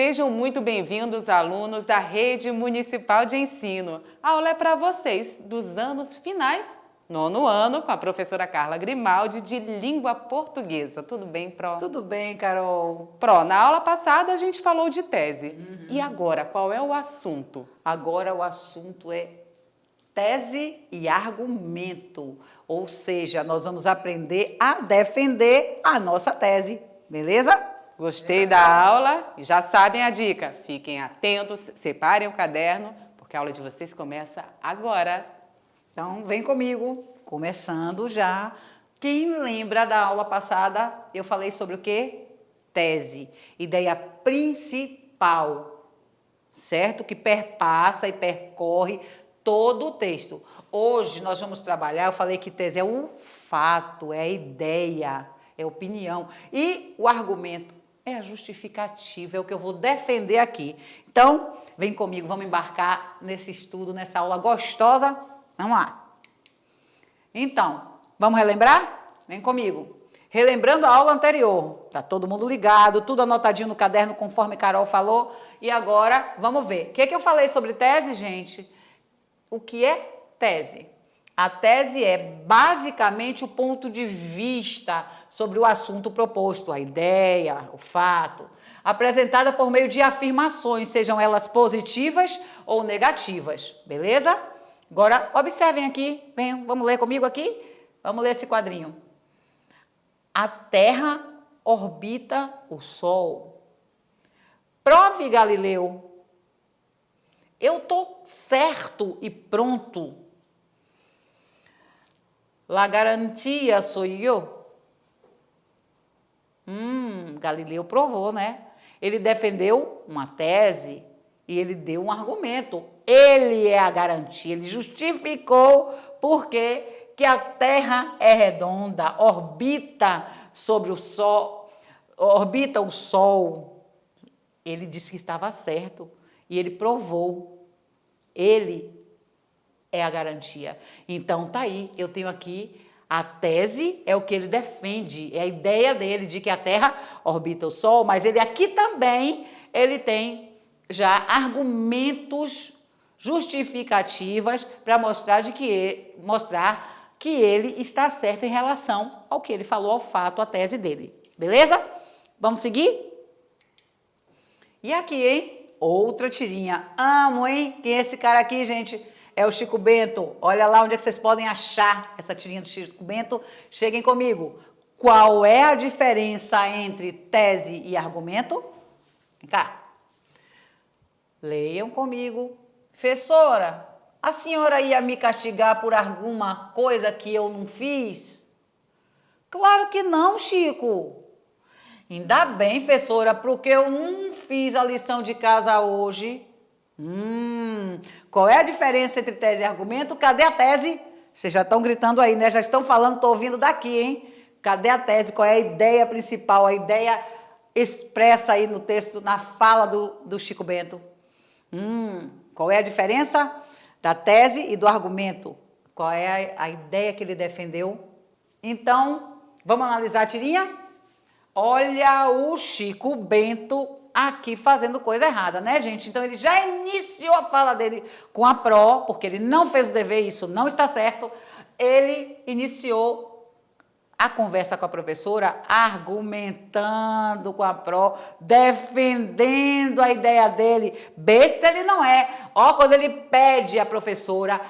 Sejam muito bem-vindos, alunos da Rede Municipal de Ensino. A aula é para vocês, dos anos finais, nono ano, com a professora Carla Grimaldi, de Língua Portuguesa. Tudo bem, Pró? Tudo bem, Carol. Pró, na aula passada a gente falou de tese. E agora, qual é o assunto? Agora o assunto é tese e argumento. Ou seja, nós vamos aprender a defender a nossa tese, beleza? Gostei da aula e já sabem a dica. Fiquem atentos, separem o caderno, porque a aula de vocês começa agora. Então, vem comigo, começando já. Quem lembra da aula passada, eu falei sobre o quê? Tese, ideia principal, certo? Que perpassa e percorre todo o texto. Hoje nós vamos trabalhar, eu falei que tese é o fato, é a ideia, é a opinião. E o argumento é a justificativa, é o que eu vou defender aqui. Então, vem comigo, vamos embarcar nesse estudo, nessa aula gostosa. Vamos lá. Então, vamos relembrar? Vem comigo. Relembrando a aula anterior. Tá todo mundo ligado, tudo anotadinho no caderno, conforme Carol falou. E agora, vamos ver. O que eu falei sobre tese, gente? O que é tese? A tese é basicamente o ponto de vista sobre o assunto proposto, a ideia, o fato, apresentada por meio de afirmações, sejam elas positivas ou negativas, beleza? Agora, observem aqui, venham, vamos ler comigo aqui? Vamos ler esse quadrinho. A Terra orbita o Sol. Prove, Galileu. Eu estou certo e pronto. La garantia sou eu. Galileu provou, né? Ele defendeu uma tese e ele deu um argumento. Ele é a garantia, ele justificou porque que a Terra é redonda, orbita sobre o Sol, orbita o Sol. Ele disse que estava certo e ele provou. Ele é a garantia. Então, tá aí, eu tenho aqui a tese, é o que ele defende, é a ideia dele de que a Terra orbita o Sol, mas ele aqui também, ele tem já argumentos justificativas para mostrar que ele está certo em relação ao que ele falou, ao fato, à tese dele. Beleza? Vamos seguir? E aqui, hein? Outra tirinha. Amo, hein? Quem é esse cara aqui, gente? É o Chico Bento. Olha lá onde é que vocês podem achar essa tirinha do Chico Bento. Cheguem comigo. Qual é a diferença entre tese e argumento? Vem cá. Leiam comigo. Professora, a senhora ia me castigar por alguma coisa que eu não fiz? Claro que não, Chico. Ainda bem, professora, porque eu não fiz a lição de casa hoje. Qual é a diferença entre tese e argumento? Cadê a tese? Vocês já estão gritando aí, né? Já estão falando, estou ouvindo daqui, hein? Cadê a tese? Qual é a ideia principal? A ideia expressa aí no texto, na fala do Chico Bento. Qual é a diferença da tese e do argumento? Qual é a ideia que ele defendeu? Então, vamos analisar a tirinha? Olha o Chico Bento aqui fazendo coisa errada, né, gente? Então, ele já iniciou a fala dele com a pró, porque ele não fez o dever, isso não está certo. Ele iniciou a conversa com a professora, argumentando com a pró, defendendo a ideia dele. Besta ele não é. Ó, quando ele pede à professora,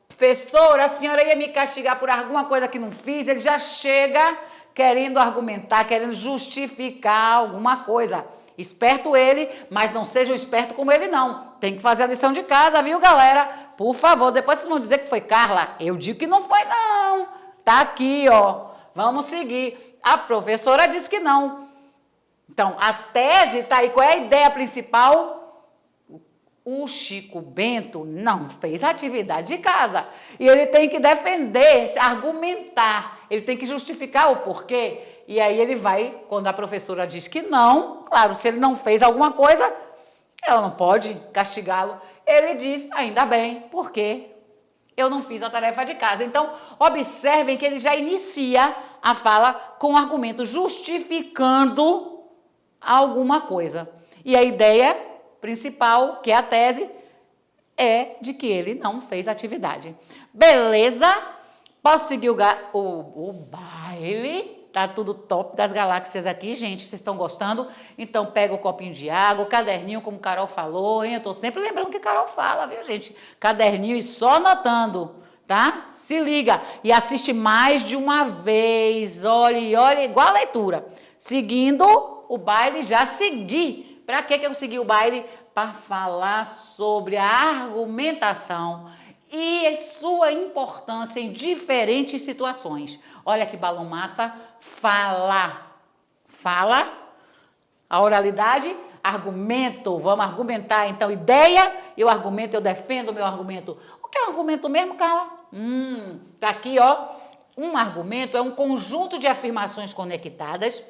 professora, a senhora ia me castigar por alguma coisa que não fiz, ele já chega querendo argumentar, querendo justificar alguma coisa. Esperto ele, mas não sejam esperto como ele não. Tem que fazer a lição de casa, viu, galera? Por favor, depois vocês vão dizer que foi Carla. Eu digo que não foi, não. Tá aqui, ó. Vamos seguir. A professora disse que não. Então, a tese tá aí. Qual é a ideia principal? O Chico Bento não fez atividade de casa. E ele tem que defender, argumentar. Ele tem que justificar o porquê. E aí ele vai, quando a professora diz que não, claro, se ele não fez alguma coisa, ela não pode castigá-lo. Ele diz, ainda bem, porque eu não fiz a tarefa de casa. Então, observem que ele já inicia a fala com argumento justificando alguma coisa. E a ideia principal, que é a tese, é de que ele não fez atividade. Beleza? Posso seguir o baile? Tá tudo top das galáxias aqui, gente. Vocês estão gostando? Então, pega o copinho de água, o caderninho, como Carol falou, hein? Eu tô sempre lembrando o que Carol fala, viu, gente? Caderninho e só anotando, tá? Se liga e assiste mais de uma vez. Olha, igual a leitura. Seguindo o baile, já segui. Para que eu segui o baile? Para falar sobre a argumentação e sua importância em diferentes situações. Olha que balão massa. Fala. A oralidade, argumento. Vamos argumentar. Então, ideia e o argumento, eu defendo o meu argumento. O que é um argumento mesmo, Carla? Tá aqui, ó. Um argumento é um conjunto de afirmações conectadas,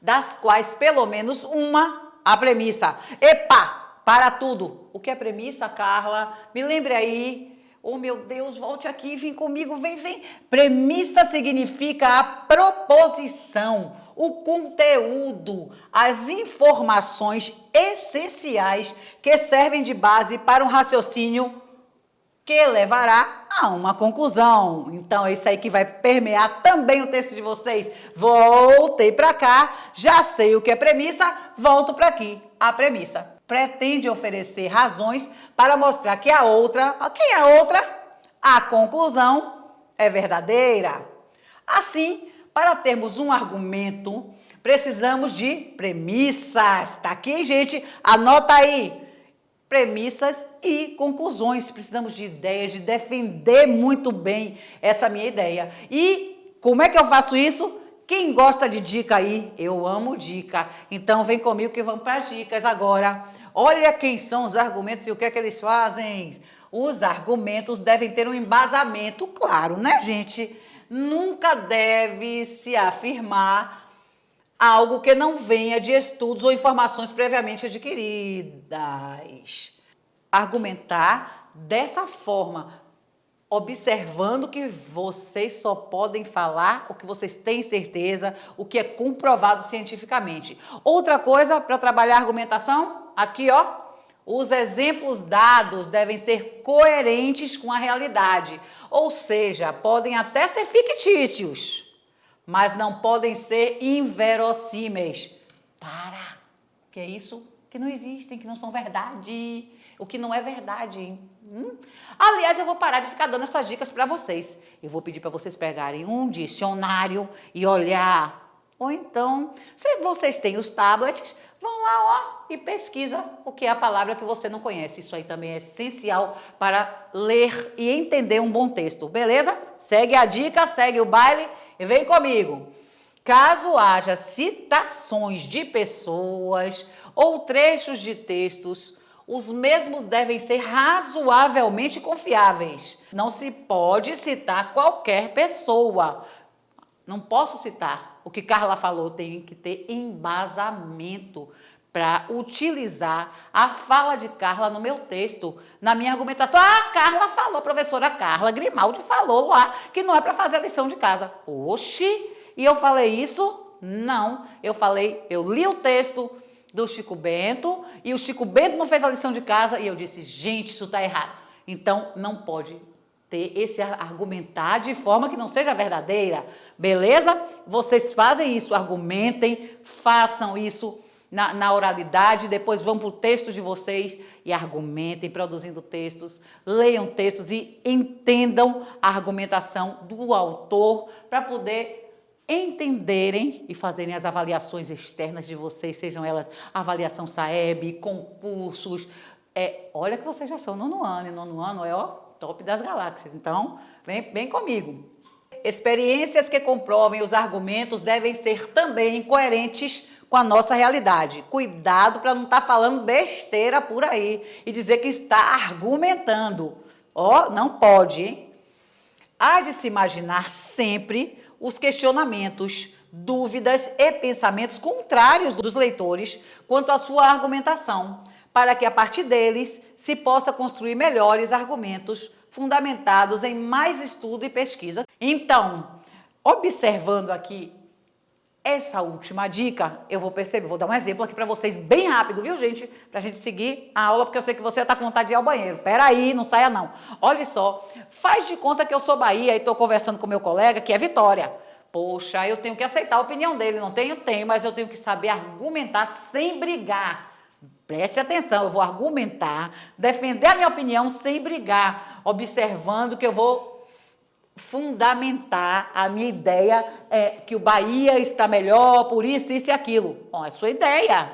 das quais pelo menos uma, a premissa. Epa, para tudo. O que é premissa, Carla? Me lembre aí. Oh, meu Deus, volte aqui, vem comigo, vem. Premissa significa a proposição, o conteúdo, as informações essenciais que servem de base para um raciocínio que levará a uma conclusão. Então, é isso aí que vai permear também o texto de vocês. Voltei para cá, já sei o que é premissa, volto para aqui. A premissa pretende oferecer razões para mostrar que a outra, quem é a outra? A conclusão é verdadeira. Assim, para termos um argumento, precisamos de premissas. Tá aqui, gente? Anota aí. Premissas e conclusões. Precisamos de ideias, de defender muito bem essa minha ideia. E como é que eu faço isso? Quem gosta de dica aí? Eu amo dica. Então, vem comigo que vamos para as dicas agora. Olha quem são os argumentos e o que é que eles fazem. Os argumentos devem ter um embasamento, claro, né, gente? Nunca deve se afirmar algo que não venha de estudos ou informações previamente adquiridas. Argumentar dessa forma, observando que vocês só podem falar o que vocês têm certeza, o que é comprovado cientificamente. Outra coisa para trabalhar a argumentação, aqui ó, os exemplos dados devem ser coerentes com a realidade, ou seja, podem até ser fictícios, mas não podem ser inverossímeis. Que é isso? Que não existem, que não são verdade. O que não é verdade. Aliás, eu vou parar de ficar dando essas dicas para vocês. Eu vou pedir para vocês pegarem um dicionário e olhar. Ou então, se vocês têm os tablets, vão lá ó, e pesquisa o que é a palavra que você não conhece. Isso aí também é essencial para ler e entender um bom texto. Beleza? Segue a dica, segue o baile e vem comigo. Caso haja citações de pessoas ou trechos de textos, os mesmos devem ser razoavelmente confiáveis. Não se pode citar qualquer pessoa. Não posso citar. O que Carla falou tem que ter embasamento para utilizar a fala de Carla no meu texto, na minha argumentação. Carla falou, professora Carla Grimaldi falou lá que não é para fazer a lição de casa. Oxi! E eu falei isso? Não. Eu li o texto do Chico Bento e o Chico Bento não fez a lição de casa e eu disse, gente, isso está errado. Então, não pode ter esse argumentar de forma que não seja verdadeira, beleza? Vocês fazem isso, argumentem, façam isso na oralidade, depois vão para o texto de vocês e argumentem, produzindo textos, leiam textos e entendam a argumentação do autor para poder entenderem e fazerem as avaliações externas de vocês, sejam elas avaliação SAEB, concursos. Olha que vocês já são nono ano, e nono ano é top das galáxias. Então, vem comigo. Experiências que comprovem os argumentos devem ser também coerentes com a nossa realidade. Cuidado para não estar falando besteira por aí e dizer que está argumentando. Não pode, hein? Há de se imaginar sempre os questionamentos, dúvidas e pensamentos contrários dos leitores quanto à sua argumentação, para que a partir deles se possa construir melhores argumentos fundamentados em mais estudo e pesquisa. Então, observando aqui essa última dica, eu vou perceber, vou dar um exemplo aqui para vocês bem rápido, viu, gente? Pra gente seguir a aula, porque eu sei que você tá com vontade de ir ao banheiro. Peraí, não saia não. Olha só, faz de conta que eu sou Bahia e tô conversando com meu colega, que é Vitória. Poxa, eu tenho que aceitar a opinião dele, não tenho? Tenho, mas eu tenho que saber argumentar sem brigar. Preste atenção, eu vou argumentar, defender a minha opinião sem brigar, observando que eu vou fundamentar a minha ideia que o Bahia está melhor por isso, isso e aquilo. Bom, é sua ideia.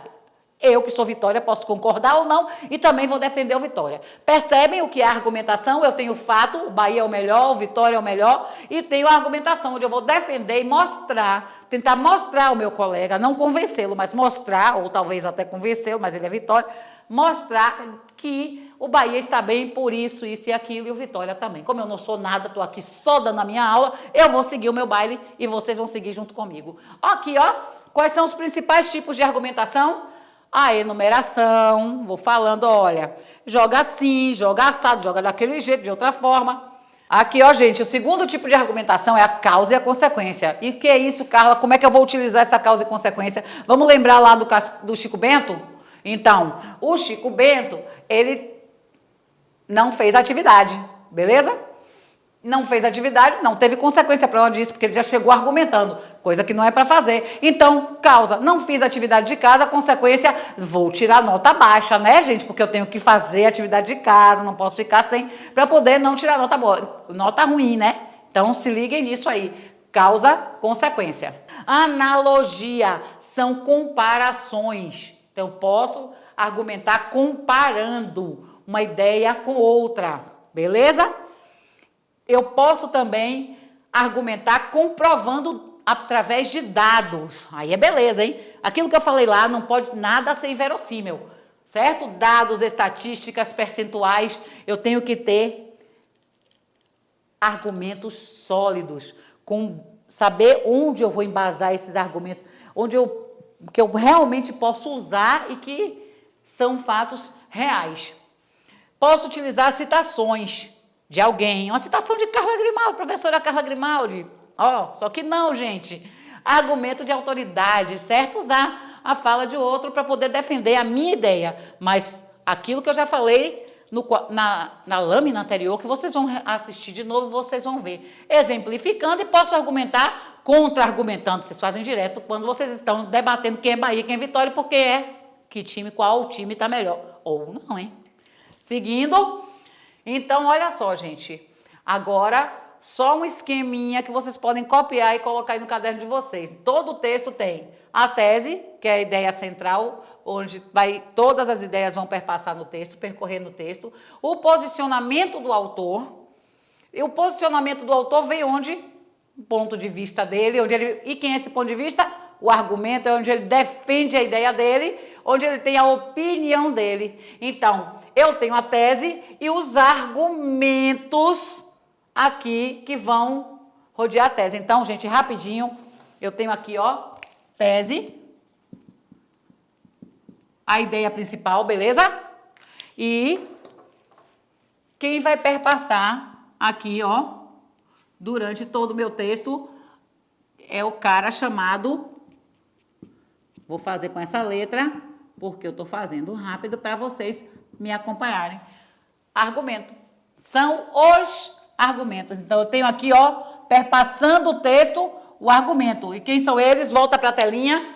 Eu, que sou Vitória, posso concordar ou não e também vou defender o Vitória. Percebem o que é a argumentação? Eu tenho o fato, o Bahia é o melhor, o Vitória é o melhor, e tenho a argumentação, onde eu vou defender e mostrar, tentar mostrar ao meu colega, não convencê-lo, mas mostrar, ou talvez até convencê-lo, mas ele é Vitória, mostrar que o Bahia está bem por isso, isso e aquilo, e o Vitória também. Como eu não sou nada, estou aqui só dando a minha aula, eu vou seguir o meu baile e vocês vão seguir junto comigo. Aqui, ó, quais são os principais tipos de argumentação? A enumeração, vou falando, olha, joga assim, joga assado, joga daquele jeito, de outra forma. Aqui, ó, gente, o segundo tipo de argumentação é a causa e a consequência. E o que é isso, Carla? Como é que eu vou utilizar essa causa e consequência? Vamos lembrar lá do Chico Bento? Então, o Chico Bento, ele não fez atividade, beleza? Não fez atividade, não teve consequência para disso, porque ele já chegou argumentando, coisa que não é para fazer. Então, causa, não fiz atividade de casa, consequência, vou tirar nota baixa, né, gente? Porque eu tenho que fazer atividade de casa, não posso ficar sem, para poder não tirar nota boa, nota ruim, né? Então, se liguem nisso aí. Causa, consequência. Analogia, são comparações. Então, eu posso argumentar comparando uma ideia com outra, beleza? Eu posso também argumentar comprovando através de dados. Aí é beleza, hein? Aquilo que eu falei lá não pode nada ser inverossímil, certo? Dados, estatísticas, percentuais. Eu tenho que ter argumentos sólidos, com saber onde eu vou embasar esses argumentos, que eu realmente posso usar e que são fatos reais. Posso utilizar citações de alguém, uma citação de Carla Grimaldi, professora Carla Grimaldi. Só que não, gente. Argumento de autoridade, certo? Usar a fala de outro para poder defender a minha ideia. Mas aquilo que eu já falei na lâmina anterior, que vocês vão assistir de novo, vocês vão ver. Exemplificando e posso argumentar contra-argumentando. Vocês fazem direto quando vocês estão debatendo quem é Bahia, quem é Vitória, porque qual time está melhor. Ou não, hein? Seguindo. Então, olha só, gente. Agora, só um esqueminha que vocês podem copiar e colocar aí no caderno de vocês. Todo o texto tem a tese, que é a ideia central, onde todas as ideias vão perpassar no texto, percorrer no texto. O posicionamento do autor. E o posicionamento do autor vem onde? O ponto de vista dele. E quem é esse ponto de vista? O argumento é onde ele defende a ideia dele, onde ele tem a opinião dele. Então, eu tenho a tese e os argumentos aqui que vão rodear a tese. Então, gente, rapidinho, eu tenho aqui, ó, tese, a ideia principal, beleza? E quem vai perpassar aqui, ó, durante todo o meu texto, é o cara chamado... Vou fazer com essa letra, porque eu estou fazendo rápido para vocês me acompanharem. Argumento. São os argumentos. Então, eu tenho aqui, ó, perpassando o texto, o argumento. E quem são eles? Volta para a telinha.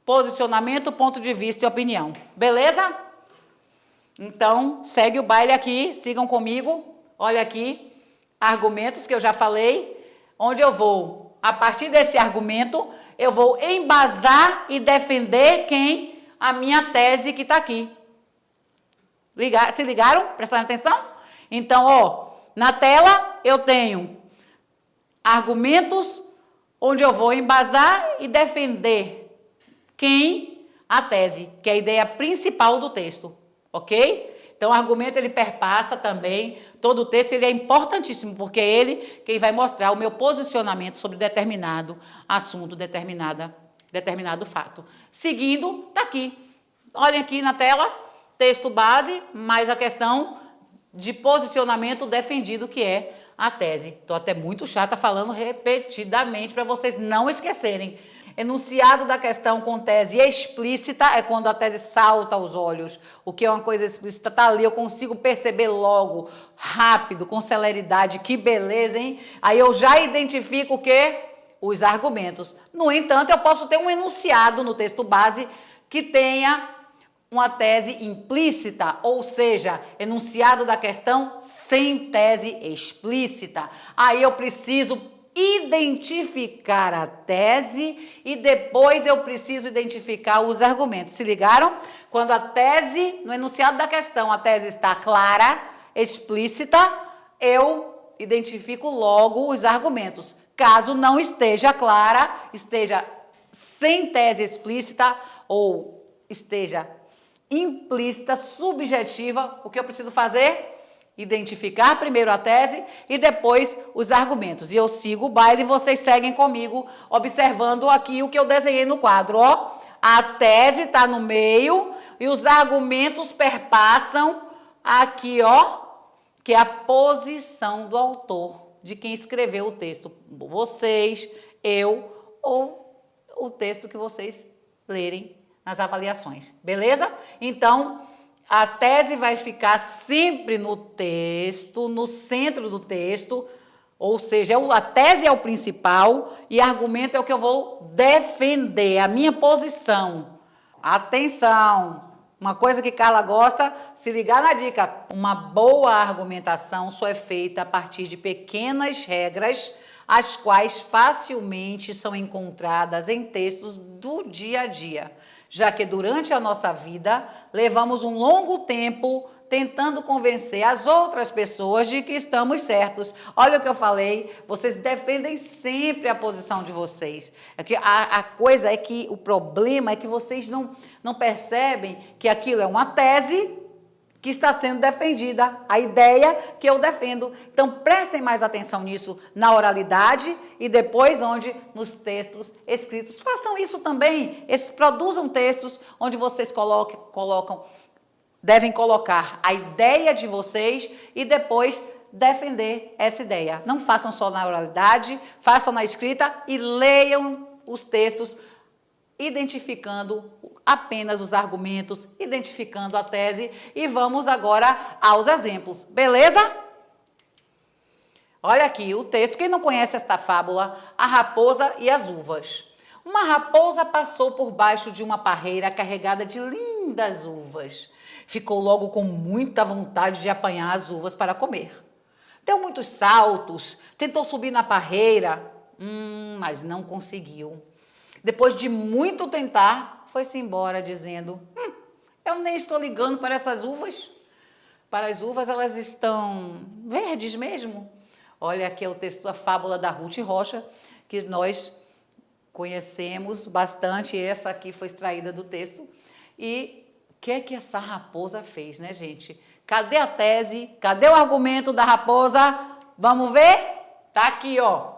Posicionamento, ponto de vista e opinião. Beleza? Então, segue o baile aqui. Sigam comigo. Olha aqui. Argumentos que eu já falei. Onde eu vou, a partir desse argumento, eu vou embasar e defender a minha tese que está aqui. Se ligaram? Prestaram atenção? Então, ó, na tela eu tenho argumentos onde eu vou embasar e defender a tese, que é a ideia principal do texto, ok? Então, o argumento, ele perpassa também todo o texto, ele é importantíssimo, porque é ele quem vai mostrar o meu posicionamento sobre determinado assunto, determinado fato. Seguindo, tá aqui. Olhem aqui na tela, texto base, mais a questão de posicionamento defendido, que é a tese. Estou até muito chata falando repetidamente para vocês não esquecerem. Enunciado da questão com tese explícita é quando a tese salta aos olhos. O que é uma coisa explícita está ali, eu consigo perceber logo, rápido, com celeridade. Que beleza, hein? Aí eu já identifico o quê? Os argumentos. No entanto, eu posso ter um enunciado no texto base que tenha uma tese implícita, ou seja, enunciado da questão sem tese explícita. Aí eu preciso identificar a tese e depois eu preciso identificar os argumentos. Se ligaram? Quando a tese, no enunciado da questão, a tese está clara, explícita, eu identifico logo os argumentos. Caso não esteja clara, esteja sem tese explícita ou esteja implícita, subjetiva, o que eu preciso fazer? Identificar primeiro a tese e depois os argumentos. E eu sigo o baile e vocês seguem comigo, observando aqui o que eu desenhei no quadro. Ó, a tese está no meio e os argumentos perpassam aqui, ó, que é a posição do autor, de quem escreveu o texto. Vocês, eu ou o texto que vocês lerem nas avaliações. Beleza? Então, a tese vai ficar sempre no texto, no centro do texto, ou seja, a tese é o principal e argumento é o que eu vou defender, a minha posição. Atenção! Uma coisa que Carla gosta, se ligar na dica, uma boa argumentação só é feita a partir de pequenas regras, as quais facilmente são encontradas em textos do dia a dia, já que durante a nossa vida levamos um longo tempo tentando convencer as outras pessoas de que estamos certos. Olha o que eu falei, vocês defendem sempre a posição de vocês. É que a coisa é que o problema é que vocês não percebem que aquilo é uma tese que está sendo defendida, a ideia que eu defendo. Então, prestem mais atenção nisso na oralidade e depois onde nos textos escritos. Façam isso também, produzam textos onde vocês devem colocar a ideia de vocês e depois defender essa ideia. Não façam só na oralidade, façam na escrita e leiam os textos identificando apenas os argumentos, identificando a tese e vamos agora aos exemplos. Beleza? Olha aqui o texto. Quem não conhece esta fábula? A raposa e as uvas. Uma raposa passou por baixo de uma parreira carregada de lindas uvas. Ficou logo com muita vontade de apanhar as uvas para comer. Deu muitos saltos, tentou subir na parreira, mas não conseguiu. Depois de muito tentar, foi-se embora dizendo, eu nem estou ligando para essas uvas. Para as uvas, elas estão verdes mesmo. Olha, aqui é o texto, a fábula da Ruth Rocha, que nós conhecemos bastante. Essa aqui foi extraída do texto. E o que é que essa raposa fez, né, gente? Cadê a tese? Cadê o argumento da raposa? Vamos ver? Tá aqui, ó.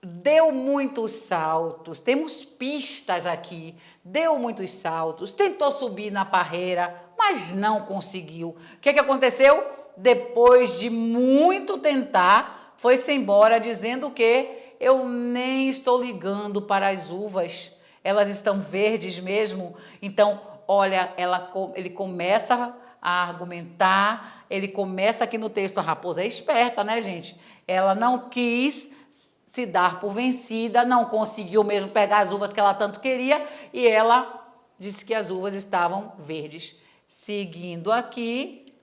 Deu muitos saltos, temos pistas aqui, deu muitos saltos, tentou subir na parreira, mas não conseguiu. O que aconteceu? Depois de muito tentar, foi-se embora dizendo que eu nem estou ligando para as uvas, elas estão verdes mesmo. Então, olha, ele começa a argumentar, ele começa aqui no texto, a raposa é esperta, né, gente? Ela não quis se dar por vencida, não conseguiu mesmo pegar as uvas que ela tanto queria e ela disse que as uvas estavam verdes. Seguindo aqui,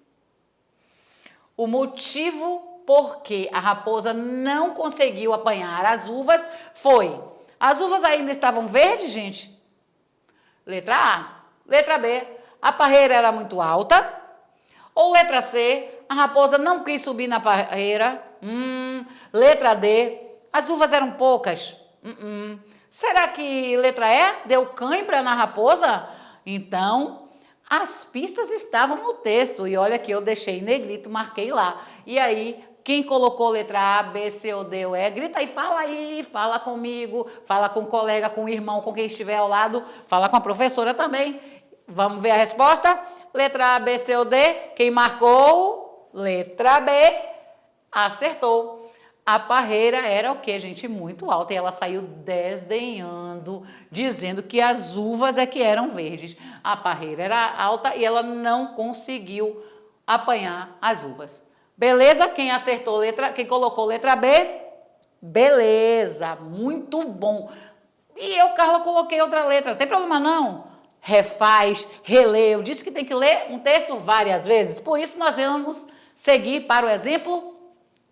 o motivo por que a raposa não conseguiu apanhar as uvas foi: as uvas ainda estavam verdes, gente? Letra A. Letra B, a parreira era muito alta. Ou letra C, a raposa não quis subir na parreira. Letra D, as uvas eram poucas. Será que letra E deu cãibra na raposa? Então, as pistas estavam no texto. E olha que eu deixei em negrito, marquei lá. E aí, quem colocou letra A, B, C ou D ou E, grita aí, fala comigo, fala com o colega, com o irmão, com quem estiver ao lado, fala com a professora também. Vamos ver a resposta? Letra A, B, C ou D. Quem marcou? Letra B. Acertou. A parreira era o quê, gente? Muito alta. E ela saiu desdenhando, dizendo que as uvas é que eram verdes. A parreira era alta e ela não conseguiu apanhar as uvas. Beleza? Quem acertou quem colocou letra B? Beleza, muito bom. E eu, Carla, coloquei outra letra. Não tem problema não. Refaz, relê. Eu disse que tem que ler um texto várias vezes. Por isso nós vamos seguir para o exemplo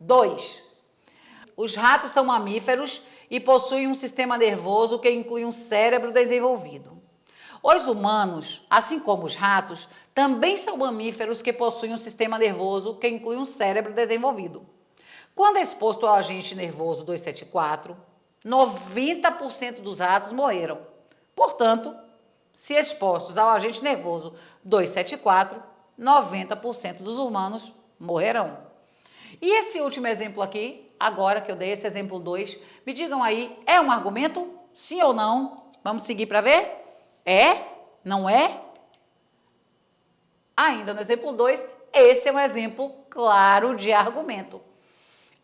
2. Os ratos são mamíferos e possuem um sistema nervoso que inclui um cérebro desenvolvido. Os humanos, assim como os ratos, também são mamíferos que possuem um sistema nervoso que inclui um cérebro desenvolvido. Quando exposto ao agente nervoso 274, 90% dos ratos morreram. Portanto, se expostos ao agente nervoso 274, 90% dos humanos morrerão. E esse último exemplo aqui, agora que eu dei esse exemplo 2, me digam aí, é um argumento? Sim ou não? Vamos seguir para ver? É? Não é? Ainda no exemplo 2, esse é um exemplo claro de argumento.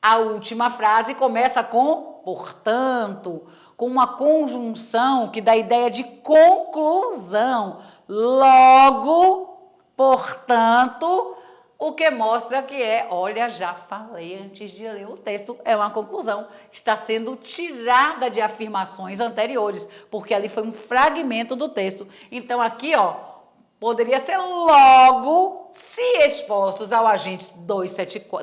A última frase começa com portanto, com uma conjunção que dá a ideia de conclusão. Logo, portanto, o que mostra que olha, já falei antes de ler o texto, é uma conclusão. Está sendo tirada de afirmações anteriores, porque ali foi um fragmento do texto. Então, aqui, poderia ser logo, se expostos ao agente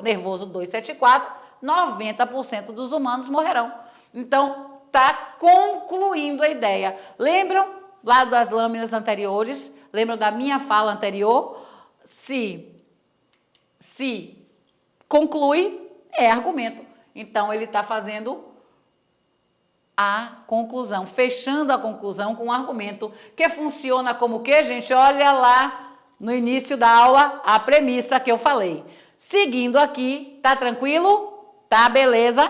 nervoso 274, 90% dos humanos morrerão. Então, está concluindo a ideia. Lembram lá das lâminas anteriores? Lembram da minha fala anterior? Se conclui, é argumento. Então, ele está fazendo a conclusão, fechando a conclusão com um argumento que funciona como o quê, gente? Olha lá no início da aula a premissa que eu falei. Seguindo aqui, tá tranquilo? Tá, beleza?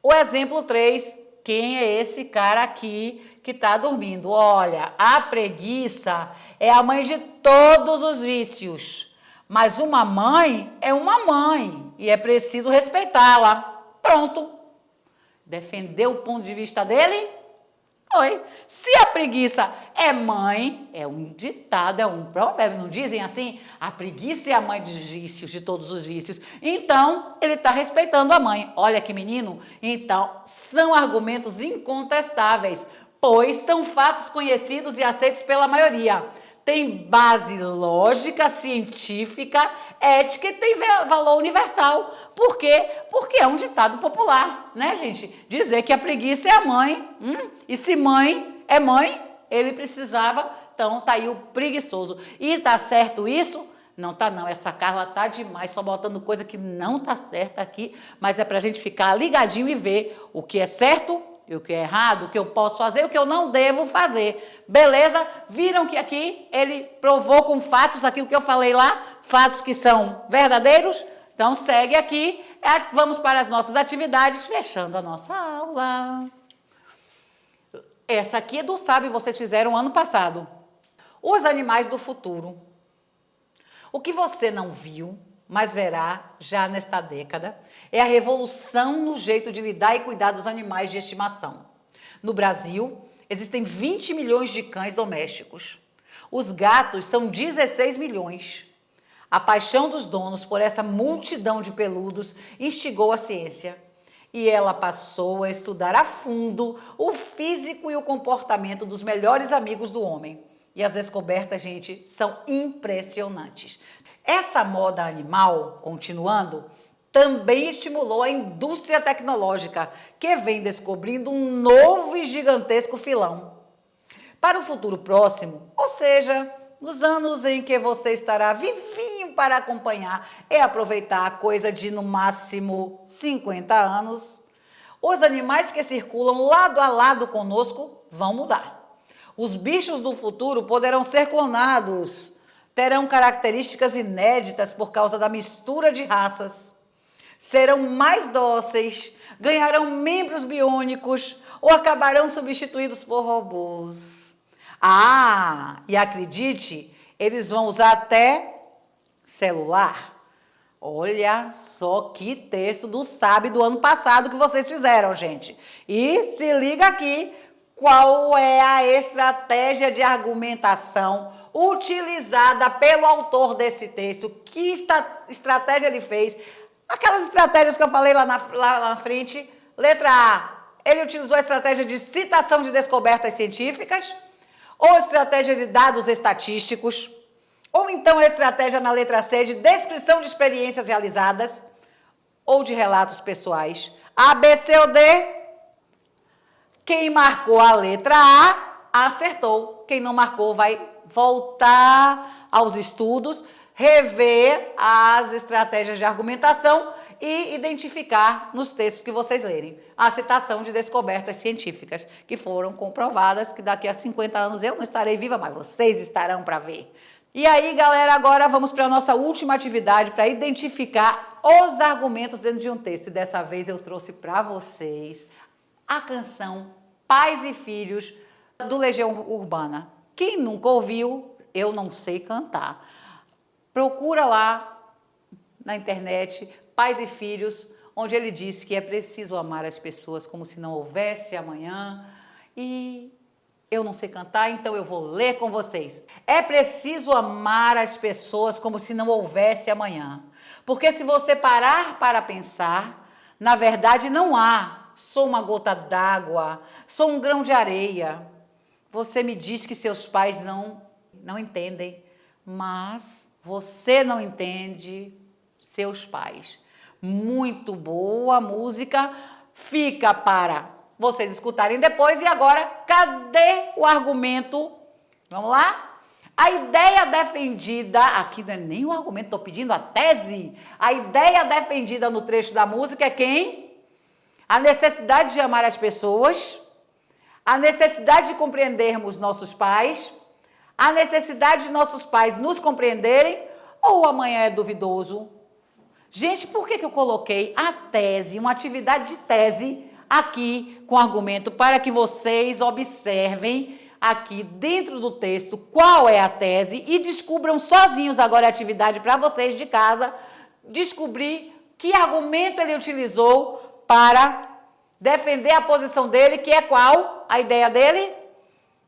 O exemplo 3, quem é esse cara aqui que tá dormindo? Olha, a preguiça é a mãe de todos os vícios. Mas uma mãe é uma mãe e é preciso respeitá-la. Pronto. Defendeu o ponto de vista dele? Oi. Se a preguiça é mãe, é um ditado, é um provérbio, não dizem assim? A preguiça é a mãe dos vícios, de todos os vícios. Então, ele está respeitando a mãe. Olha que menino. Então, são argumentos incontestáveis, pois são fatos conhecidos e aceitos pela maioria. Tem base lógica, científica, ética e tem valor universal. Por quê? Porque é um ditado popular, né, gente? Dizer que a preguiça é a mãe. E se mãe é mãe, ele precisava. Então, tá aí o preguiçoso. E tá certo isso? Não tá não. Essa Carla tá demais, só botando coisa que não tá certa aqui. Mas é pra gente ficar ligadinho e ver o que é certo e o que é errado, o que eu posso fazer e o que eu não devo fazer. Beleza? Viram que aqui ele provou com fatos aquilo que eu falei lá? Fatos que são verdadeiros? Então, segue aqui. Vamos para as nossas atividades, fechando a nossa aula. Essa aqui é do Sabe, vocês fizeram ano passado. Os animais do futuro. O que você não viu, mas verá já nesta década, é a revolução no jeito de lidar e cuidar dos animais de estimação. No Brasil, existem 20 milhões de cães domésticos. Os gatos são 16 milhões. A paixão dos donos por essa multidão de peludos instigou a ciência. E ela passou a estudar a fundo o físico e o comportamento dos melhores amigos do homem. E as descobertas, gente, são impressionantes. Essa moda animal, continuando, também estimulou a indústria tecnológica, que vem descobrindo um novo e gigantesco filão. Para o futuro próximo, ou seja, nos anos em que você estará vivinho para acompanhar e aproveitar a coisa de, no máximo, 50 anos, os animais que circulam lado a lado conosco vão mudar. Os bichos do futuro poderão ser clonados, terão características inéditas por causa da mistura de raças, serão mais dóceis, ganharão membros biônicos ou acabarão substituídos por robôs. E acredite, eles vão usar até celular. Olha só que texto do SAB do ano passado que vocês fizeram, gente. E se liga aqui, qual é a estratégia de argumentação utilizada pelo autor desse texto? Que estratégia ele fez? Aquelas estratégias que eu falei lá na frente. Letra A, ele utilizou a estratégia de citação de descobertas científicas, ou estratégia de dados estatísticos, ou então a estratégia na letra C de descrição de experiências realizadas, ou de relatos pessoais. A, B, C ou D? Quem marcou a letra A, acertou. Quem não marcou vai voltar aos estudos, rever as estratégias de argumentação e identificar nos textos que vocês lerem a citação de descobertas científicas que foram comprovadas, que daqui a 50 anos eu não estarei viva, mas vocês estarão para ver. E aí, galera, agora vamos para a nossa última atividade para identificar os argumentos dentro de um texto. E dessa vez eu trouxe para vocês a canção Pais e Filhos, do Legião Urbana. Quem nunca ouviu, eu não sei cantar. Procura lá na internet, Pais e Filhos, onde ele diz que é preciso amar as pessoas como se não houvesse amanhã. E eu não sei cantar, então eu vou ler com vocês. É preciso amar as pessoas como se não houvesse amanhã. Porque se você parar para pensar, na verdade não há. Sou uma gota d'água, sou um grão de areia. Você me diz que seus pais não entendem, mas você não entende seus pais. Muito boa música, fica para vocês escutarem depois. E agora, cadê o argumento? Vamos lá? A ideia defendida, aqui não é nem o argumento, estou pedindo a tese. A ideia defendida no trecho da música é quem? A necessidade de amar as pessoas, a necessidade de compreendermos nossos pais, a necessidade de nossos pais nos compreenderem, ou amanhã é duvidoso? Gente, por que eu coloquei a tese, uma atividade de tese aqui com argumento, para que vocês observem aqui dentro do texto qual é a tese e descubram sozinhos agora a atividade para vocês de casa, descobrir que argumento ele utilizou para defender a posição dele, que é qual? A ideia dele?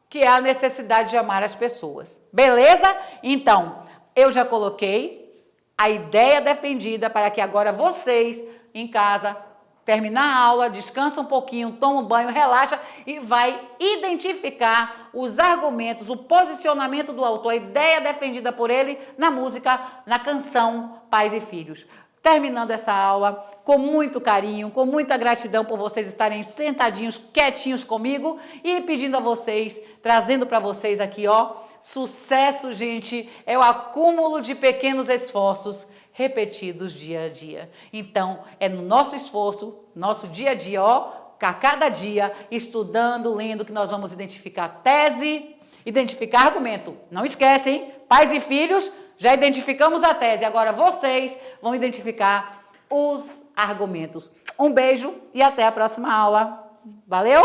Que é a necessidade de amar as pessoas. Beleza? Então, eu já coloquei a ideia defendida para que agora vocês, em casa, terminar a aula, descansa um pouquinho, toma um banho, relaxa e vai identificar os argumentos, o posicionamento do autor, a ideia defendida por ele na música, na canção Pais e Filhos. Terminando essa aula com muito carinho, com muita gratidão por vocês estarem sentadinhos, quietinhos comigo e pedindo a vocês, trazendo para vocês aqui, ó, sucesso, gente, é o acúmulo de pequenos esforços repetidos dia a dia. Então, é no nosso esforço, nosso dia a dia, ó, a cada dia, estudando, lendo, que nós vamos identificar tese, identificar argumento. Não esquecem, Pais e Filhos, já identificamos a tese, agora vocês vão identificar os argumentos. Um beijo e até a próxima aula. Valeu?